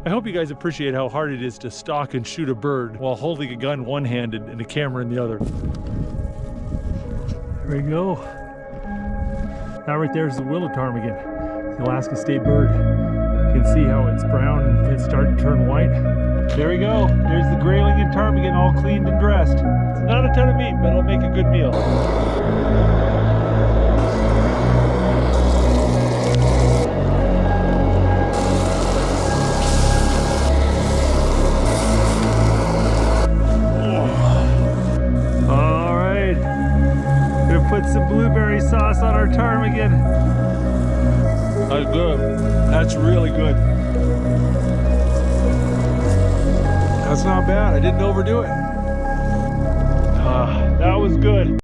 I hope you guys appreciate how hard it is to stalk and shoot a bird while holding a gun one-handed and a camera in the other. There we go. That right there is the willow ptarmigan, the Alaska state bird. You can see how it's brown and it's starting to turn white. There we go. There's the grayling and ptarmigan all cleaned and dressed. It's not a ton of meat, but it'll make a good meal. All right. Gonna put some blueberry sauce on our ptarmigan. That's good. That's really good. That's not bad. I didn't overdo it. That was good.